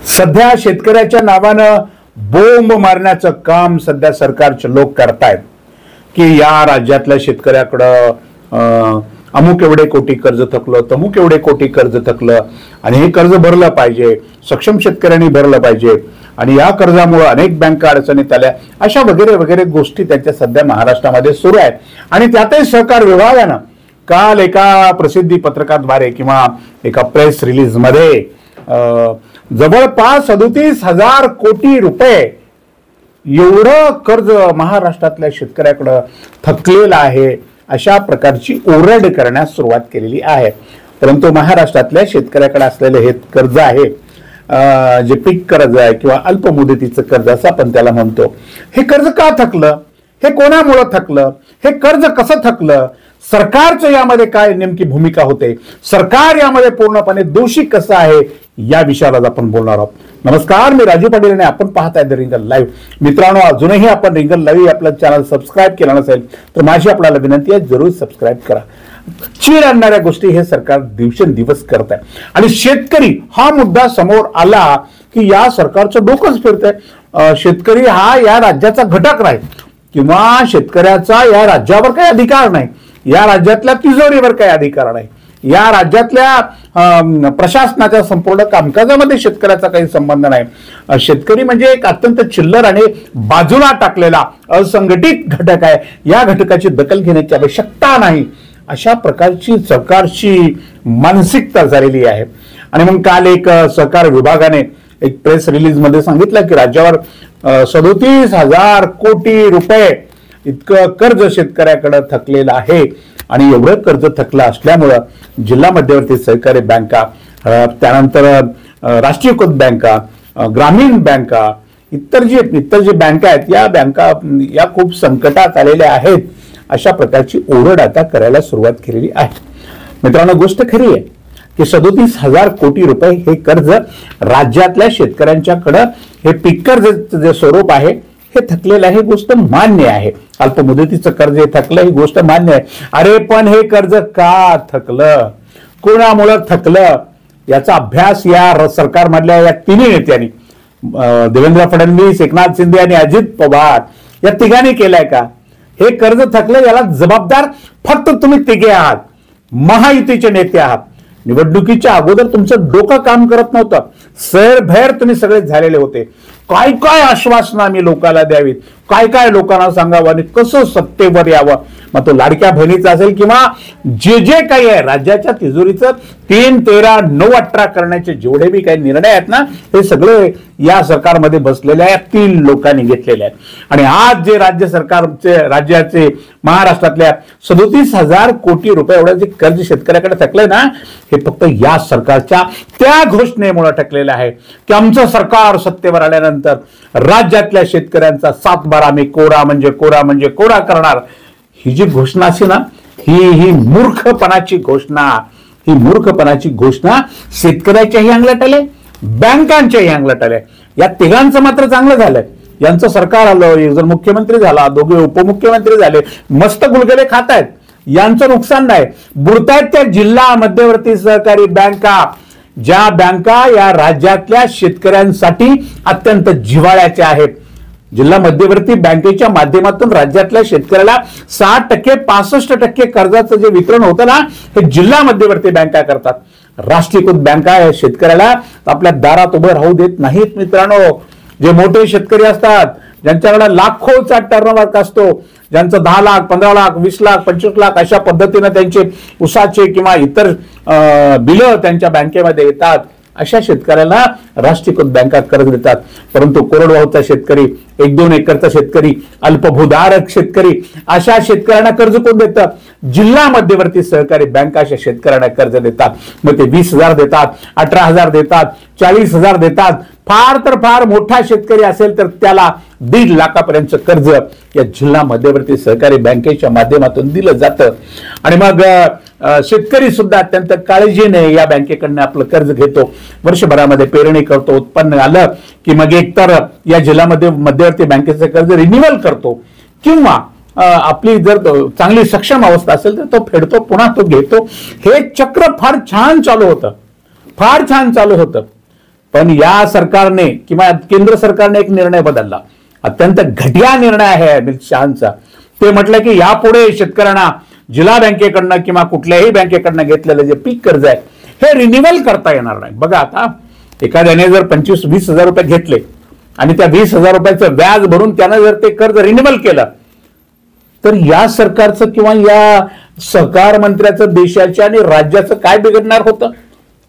सध्या शेतकऱ्याच्या नावानं बोंब मारण्याचं काम सध्या सरकारचे लोक करतायत की या राज्यातल्या शेतकऱ्याकडं अमुक एवढे कोटी कर्ज थकलं, तमुक एवढे कोटी कर्ज थकलं आणि हे कर्ज भरलं पाहिजे, सक्षम शेतकऱ्यांनी भरलं पाहिजे आणि या कर्जामुळे अनेक बँका अडचणीत आल्या, अशा वगैरे वगैरे गोष्टी त्यांच्या सध्या महाराष्ट्रामध्ये सुरू आहेत. आणि त्यातही सहकार विभागानं काल एका प्रसिद्धी पत्रकाद्वारे किंवा एका प्रेस रिलीज मध्ये जवळपास 37,000 कोटी रुपये एवढं कर्ज महाराष्ट्रातल्या शेतकऱ्याकडं थकलेलं आहे, अशा प्रकारची ओरड करण्यास सुरुवात केलेली आहे. परंतु महाराष्ट्रातल्या शेतकऱ्याकडे असलेले हे कर्ज आहे, जे पीक कर्ज आहे किंवा अल्प मुदतीचं कर्ज असं आपण त्याला म्हणतो, हे कर्ज का थकलं, हे कोणामुळे थकलं, हे कर्ज कसं थकलं, सरकारचं यामध्ये काय नेमकी भूमिका होते, सरकार यामध्ये पूर्णपणे दोषी कसं आहे, या विषयावर आपण बोलणार आहोत. नमस्कार, मी राजू पाटील आणि आपण पाहताय द रिंगल लाईव्ह. मित्रांनो, अजूनही आपण रिंगल लाईव्ह आपलं चॅनल सबस्क्राईब केलं नसेल तर माझी आपल्याला विनंती आहे, जरूर सबस्क्राईब करा. चीड आणणाऱ्या गोष्टी हे सरकार दिवसेंदिवस करत आहे आणि शेतकरी हा मुद्दा समोर आला की या सरकारचं डोकंच फिरतंय. शेतकरी हा या राज्याचा घटक नाही किंवा शेतकऱ्याचा या राज्यावर काही अधिकार नाही, या राज्यातल्या तिजोरीवर काही अधिकार नाही, या राज्यातल्या प्रशासनाच्या संपूर्ण कामकाजामध्ये शेतकऱ्याचा काही संबंध नाही. शेतकरी म्हणजे एक अत्यंत चिल्लर आणि बाजूला टाकलेला असंघटित घटक आहे, या घटकाची दखल घेण्याची आवश्यकता नाही, अशा प्रकारची सरकारची मानसिकता झालेली आहे. आणि मग काल एक सहकार विभागाने एक प्रेस रिलीज मध्ये सांगितलं की राज्यावर 37,000 कोटी रुपये इतकं कर्ज शेतकऱ्याकडे थकलेलं आहे आणि एवढं कर्ज थकलं असल्यामुळं जिल्हा मध्यवर्ती सहकारी बँका, त्यानंतर राष्ट्रीयकृत बँका, ग्रामीण बँका, इतर जे बँका आहेत या बँका या खूप संकटात आलेल्या आहेत, अशा प्रकारची ओरड आता करायला सुरुवात केलेली आहे. मित्रांनो, गोष्ट खरी आहे की 37,000 कोटी रुपये हे कर्ज राज्यातल्या शेतकऱ्यांच्याकडं हे पीक कर्जाचं जे स्वरूप आहे हे थकलेलं आहे, ही गोष्ट मान्य आहे. अल्प मुदतीचं कर्ज हे थकलं, ही गोष्ट मान्य आहे. अरे पण हे कर्ज का थकलं, कोणामुळे थकलं, याचा अभ्यास या सरकारमधल्या या तिन्ही नेत्यांनी, देवेंद्र फडणवीस, एकनाथ शिंदे आणि अजित पवार, या तिघांनी केलाय का? हे कर्ज थकलं याला जबाबदार फक्त तुम्ही तिघे आहात, महायुतीचे नेते आहात. निवडणुकीच्या अगोदर तुमचं डोकं काम करत नव्हतं, सैरभैर तुम्ही सगळे झालेले होते. काय काय आश्वासना आम्ही लोकांना द्यावीत, काय काय लोकांना सांगावं आणि कसं सत्तेवर यावं, मग तो लाडक्या बहिणीचा असेल किंवा जे जे काही आहे राज्याच्या तिजोरीचं 3, 13, 9, 18 करण्याचे जेवढे बी काही निर्णय आहेत ना, हे सगळे या सरकारमध्ये बसलेल्या या 3 लोकांनी घेतलेले आहेत. आणि आज जे राज्य सरकारचे राज्याचे महाराष्ट्रातल्या 37,000 कोटी रुपये एवढं जे कर्ज शेतकऱ्याकडे थकलंय ना, हे फक्त या सरकारच्या त्या घोषणेमुळे थकलेलं आहे की आमचं सरकार सत्तेवर आल्यानंतर राज्यातल्या शेतकऱ्यांचा 7/12 आम्ही कोरा म्हणजे कोरा करणार. ही जी घोषणा अशी ना, ही मूर्खपणाची घोषणा, ही मूर्खपणाची घोषणा शेतकऱ्याच्याही अंगलट आले, बँकांच्याही अंगलट आले. या तिघांचं मात्र चांगलं झालंय, यांचं सरकार आलं, एक जण मुख्यमंत्री झाला, दोघे उपमुख्यमंत्री झाले, मस्त गुलगले खात आहेत, यांचं नुकसान नाही. बुडतायत त्या जिल्हा मध्यवर्ती सहकारी बँका, ज्या बँका या राज्यातल्या शेतकऱ्यांसाठी अत्यंत जिव्हाळ्याच्या आहेत. जिल्हा मध्यवर्ती बँकेच्या माध्यमातून राज्यातल्या शेतकऱ्याला 60%, 65% कर्जाचं जे वितरण होतं ना, हे जिल्हा मध्यवर्ती बँका करतात. राष्ट्रीयकृत बँका या शेतकऱ्याला आपल्या दारात उभं राहू देत नाहीत. मित्रांनो, जे मोठे शेतकरी असतात, ज्यांच्याकडे लाखोचा टर्नओव्हर असतो, ज्यांचं 10 लाख, 15 लाख, 20 लाख, 25 लाख अशा पद्धतीने त्यांचे उसाचे किंवा इतर बिलं त्यांच्या बँकेमध्ये येतात, अशा शेतकऱ्याला राष्ट्रीयकृत बँका कर्ज देतात. परंतु कोरडवाहूचा शेतकरी, 1-2 एकरचा शेतकरी, अल्पभूधारक शेतकरी, अशा शेतकऱ्यांना कर्ज कोण देतं? जिल्हा मध्यवर्ती सहकारी बँका अशा शेतकऱ्यांना कर्ज देतात. मग ते 20,000 देतात, 18,000 देतात, 40,000 देतात. फार तर फार मोठा शेतकरी असेल तर त्याला 1.5 लाखापर्यंत कर्ज या जिल्हा मध्यवर्ती सहकारी बँकेच्या माध्यमातून दिलं जातं. आणि मग शेतकरी सुद्धा अत्यंत काळजीने या बँकेकडनं आपलं कर्ज घेतो, वर्षभरामध्ये पेरणी करतो, उत्पन्न आलं की मग एकतर या जिल्हा मध्यवर्ती बँकेचं कर्ज रिन्युअल करतो किंवा आपली जर चांगली सक्षम अवस्था असेल तर तो फेडतो, पुन्हा तो घेतो. हे चक्र फार छान चालू होतं, फार छान चालू होतं. पण या सरकारने किंवा केंद्र सरकारने एक निर्णय बदलला, अत्यंत घटिया निर्णय आहे अमित शहांचा. ते म्हटलं की यापुढे शेतकऱ्यांना जिल्हा बँकेकडनं किंवा कुठल्याही बँकेकडनं घेतलेलं जे पीक कर्ज आहे हे रिन्युअल करता येणार नाही. बघा, आता एखाद्याने जर 25-20 हजार रुपये घेतले आणि त्या 20,000 रुपयाचं व्याज भरून त्यानं जर ते कर्ज रिन्युअल केलं तर या सरकारचं किंवा या सहकार मंत्र्याचं देशाच्या आणि राज्याचं काय बिघडणार होतं.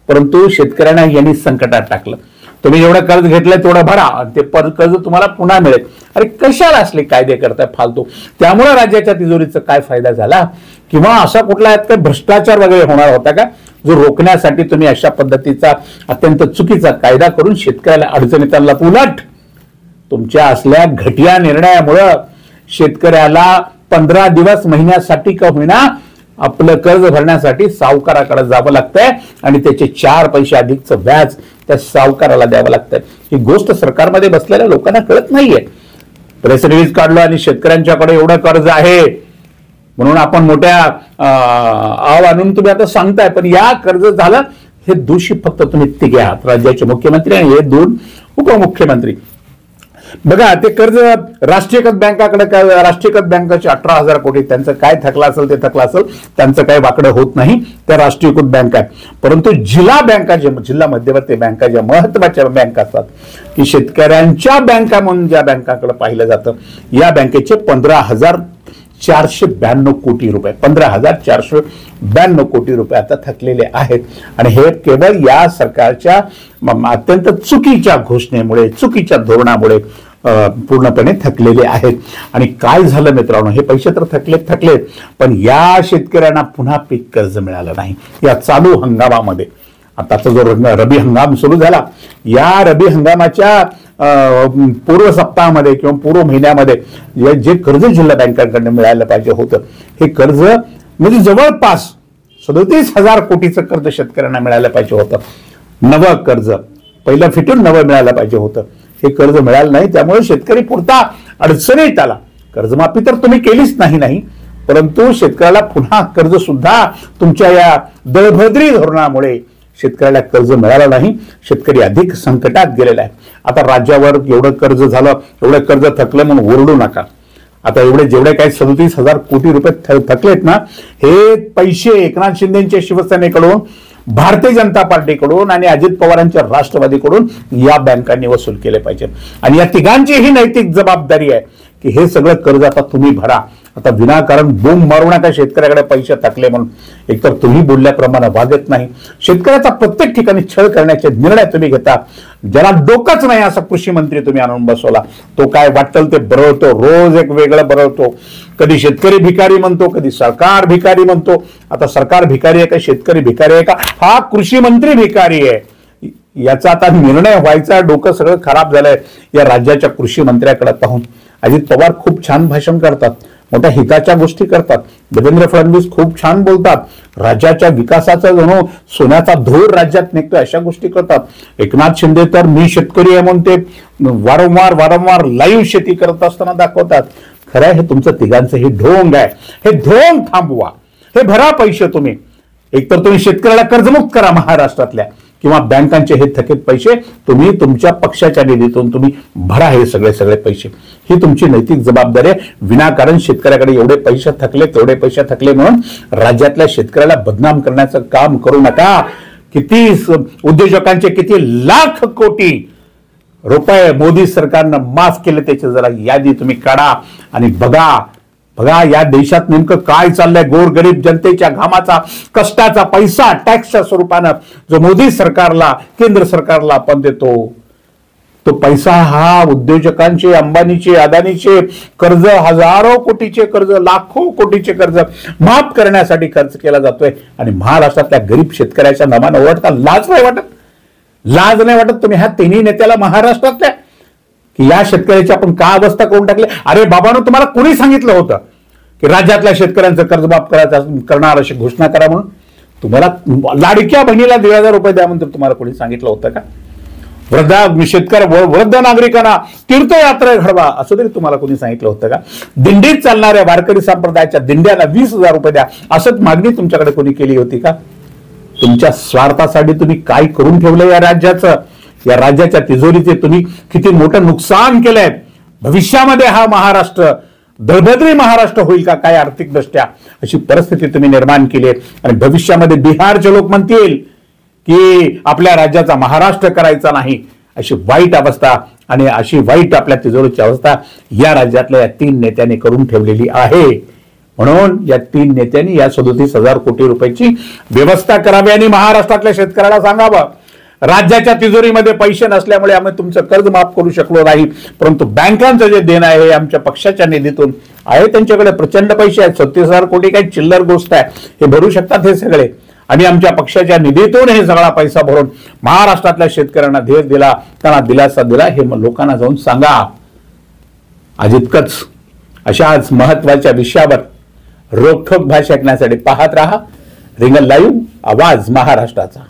परंतु शेतकऱ्यांना यांनी संकटात टाकलं. तुम्ही जेवढं कर्ज घेतलंय तेवढं भरा, ते कर्ज तुम्हाला पुन्हा मिळेल. अरे कशाला असले कायदे करताय फालतू. त्यामुळे राज्याच्या तिजोरीचा काय फायदा झाला किंवा असा कुठला काही भ्रष्टाचार वगैरे होणार होता का जो रोखण्यासाठी तुम्ही अशा पद्धतीचा अत्यंत चुकीचा कायदा करून शेतकऱ्याला अडचणीत आणला. उलट तुमच्या असल्या घटिया निर्णयामुळं शेतकऱ्याला 15 दिवस महिन्यासाठी का होईना आपलं कर्ज भरण्यासाठी सावकाराकडे जावं लागतंय आणि त्याचे 4 पैसे अधिकचं व्याज त्या सावकाराला द्यावं लागतंय. ही गोष्ट सरकारमध्ये बसलेल्या लोकांना कळत नाहीये. प्रेस रिलीज काढलं आणि शेतकऱ्यांच्याकडे एवढं कर्ज आहे म्हणून आपण मोठ्या आव आणून तुम्ही आता सांगताय, पण या कर्ज झालं हे दोषी फक्त तुम्ही तिघे आहात, राज्याचे मुख्यमंत्री आणि हे 2 उपमुख्यमंत्री. बघा, ते कर्ज राष्ट्रीयकृत बँकाकडे काय, राष्ट्रीयकृत बँकाचे 18,000 कोटी त्यांचं काय थकलं असेल ते थकलं असेल, त्यांचं काही वाकडं होत नाही, त्या राष्ट्रीयकृत बँका. परंतु जिल्हा बँका, जिल्हा मध्यवर्ती बँका ज्या महत्वाच्या बँका असतात की शेतकऱ्यांच्या बँका म्हणून ज्या बँकाकडे पाहिलं जातं, या बँकेचे 15,492 कोटी रुपये 15,492 कोटी रुपये आता थकलेले आहेत. आणि हे केवळ या सरकारच्या अत्यंत चुकीच्या घोषणेमुळे, चुकीच्या धोरणामुळे पूर्णपणे थकलेले आहेत. आणि काय झालं मित्रांनो, हे पैसे तर थकलेत, पण या शेतकऱ्यांना पुन्हा पीक कर्ज मिळालं नाही या चालू हंगामामध्ये. आताचा जो रबी हंगाम सुरू झाला, या रबी हंगामाच्या पूर्व सप्ताहामध्ये किंवा पूर्व महिन्यामध्ये जे कर्ज जिल्हा बँकांकडून मिळायला पाहिजे होतं, हे कर्ज म्हणजे जवळपास 37,000 कोटीचं कर्ज शेतकऱ्यांना मिळायला पाहिजे होतं. नवं कर्ज पहिलं फिटून नवं मिळायला पाहिजे होतं, हे कर्ज मिळालं नाही. त्यामुळे शेतकरी पुरता अडचणीत आला. कर्जमाफी तर तुम्ही केलीच नाही, परंतु शेतकऱ्याला पुन्हा कर्ज सुद्धा तुमच्या या दळभद्री धोरणामुळे शेतकऱ्याला कर्ज मिळालं नाही. शेतकरी अधिक संकटात गेलेला आहे. आता राज्यावर एवढं कर्ज झालं, एवढं कर्ज थकलं म्हणून ओरडू नका. आता जेवढे काही 37,000 कोटी रुपये थकलेत ना, हे पैसे एकनाथ शिंदेच्या शिवसेनेकडून, भारतीय जनता पार्टीकडून आणि अजित पवारांच्या राष्ट्रवादीकडून या बँकांनी वसूल केले पाहिजे. आणि या तिघांची ही नैतिक जबाबदारी आहे की हे सगळं कर्ज आता तुम्ही भरा. आता विनाकारण बोंब मारू नका शेतकऱ्याकडे पैसे थकले म्हणून. एकतर तुम्ही बोलल्याप्रमाणे वागत नाही, शेतकऱ्याचा प्रत्येक ठिकाणी छळ करण्याचे निर्णय तुम्ही घेता. ज्याला डोकंच नाही असा कृषी मंत्री तुम्ही आणून बसवला, तो काय वाटेल ते बरवतो, रोज एक वेगळं बरवतो. कधी शेतकरी भिकारी म्हणतो, कधी सरकार भिकारी म्हणतो. आता सरकार भिकारी आहे का, शेतकरी भिकारी आहे का, हा कृषी मंत्री भिकारी आहे, याचा आता निर्णय व्हायचा. डोकं सगळं खराब झालंय या राज्याच्या कृषी मंत्र्याकडे पाहून. अजित पवार खूप छान भाषण करतात, मोठ्या हिताच्या गोष्टी करतात. देवेंद्र फडणवीस खूप छान बोलतात, राज्याच्या विकासाचा जणू सोन्याचा धूर राज्यात निघतोय अशा गोष्टी करतात. एकनाथ शिंदे तर मी शेतकरी आहे म्हणून ते वारंवार लाईव्ह शेती करत असताना दाखवतात. खरं आहे, हे तुमचं तिघांचं हे ढोंग आहे. हे ढोंग थांबवा, हे भरा पैसे तुम्ही. एकतर तुम्ही शेतकऱ्याला कर्जमुक्त करा महाराष्ट्रातल्या, किंवा बँकांचे हे थकीत पैसे तुम्ही तुमच्या पक्षाच्या निधीतून तुम्ही भरा हे सगळे पैसे. ही तुमची नैतिक जबाबदारी आहे. विनाकारण शेतकऱ्याकडे एवढे पैसे थकले, तेवढे पैसे थकले म्हणून राज्यातल्या शेतकऱ्याला बदनाम करण्याचं काम करू नका. किती उद्योजकांचे किती लाख कोटी रुपये मोदी सरकारनं माफ केले त्याची जरा यादी तुम्ही काढा आणि बघा या देशात नेमकं काय चाललंय. गोरगरीब जनतेच्या घामाचा, कष्टाचा पैसा टॅक्सच्या स्वरूपानं जो मोदी सरकारला, केंद्र सरकारला आपण देतो, तो पैसा हा उद्योजकांचे, अंबानीचे, अदानीचे कर्ज, हजारो कोटीचे कर्ज, लाखो कोटीचे कर्ज माफ करण्यासाठी खर्च केला जातोय. आणि महाराष्ट्रातल्या गरीब शेतकऱ्याच्या नावानं ओरडता लाज नाही वाटत तुम्ही ह्या तिन्ही नेत्याला महाराष्ट्रातल्या, की या शेतकऱ्याची आपण का अवस्था करून टाकली. अरे बाबांनो, तुम्हाला कोणी सांगितलं होतं की राज्यातल्या शेतकऱ्यांचं कर्जमाफ करणार अशी घोषणा करा म्हणून? तुम्हाला लाडक्या बहिणीला 1,500 रुपये द्या म्हणून तुम्हाला कोणी सांगितलं होतं का? वृद्ध नागरिकांना तीर्थयात्रा घडवा असं तरी तुम्हाला कोणी सांगितलं होतं का? दिंडीत चालणाऱ्या वारकरी संप्रदायाच्या दिंड्याला 20,000 रुपये द्या असंच मागणी तुमच्याकडे कोणी केली होती का? तुमच्या स्वार्थासाठी तुम्ही काय करून ठेवलं या राज्याचं या राज्याच्या तिजोरीचे तुम्ही किती मोठं नुकसान केलंय. भविष्यामध्ये हा महाराष्ट्र दळभद्री महाराष्ट्र होईल का काय आर्थिक दृष्ट्या, अशी परिस्थिती तुम्ही निर्माण केली आहे. आणि भविष्यामध्ये बिहारचे लोक म्हणतील की आपल्या राज्याचा महाराष्ट्र करायचा नाही, अशी वाईट अवस्था आणि अशी वाईट आपल्या तिजोरीची अवस्था या राज्यातल्या या 3 नेत्यांनी करून ठेवलेली आहे. म्हणून या 3 नेत्यांनी या 37,000 कोटी रुपयाची व्यवस्था करावी आणि महाराष्ट्रातल्या शेतकऱ्याला सांगावं, राज्याच्या तिजोरीमध्ये पैसे नसल्यामुळे आम्ही तुमचं कर्ज माफ करू शकलो नाही, परंतु बँकांचं जे देणं आहे हे आमच्या पक्षाच्या निधीतून आहे. त्यांच्याकडे प्रचंड पैसे आहेत, 37,000 कोटी काही चिल्लर गोष्ट आहे, हे भरू शकतात हे सगळे. आणि आमच्या पक्षाच्या निधीतून हे सगळा पैसा भरून महाराष्ट्रातल्या शेतकऱ्यांना धीर दिला, त्यांना दिलासा दिला, हे लोकांना जाऊन सांगा. आज इतकंच. अशाच महत्वाच्या विषयावर रोखठोक भाषा ऐकण्यासाठी पाहत रहा रिंगण लाईव्ह, आवाज महाराष्ट्राचा.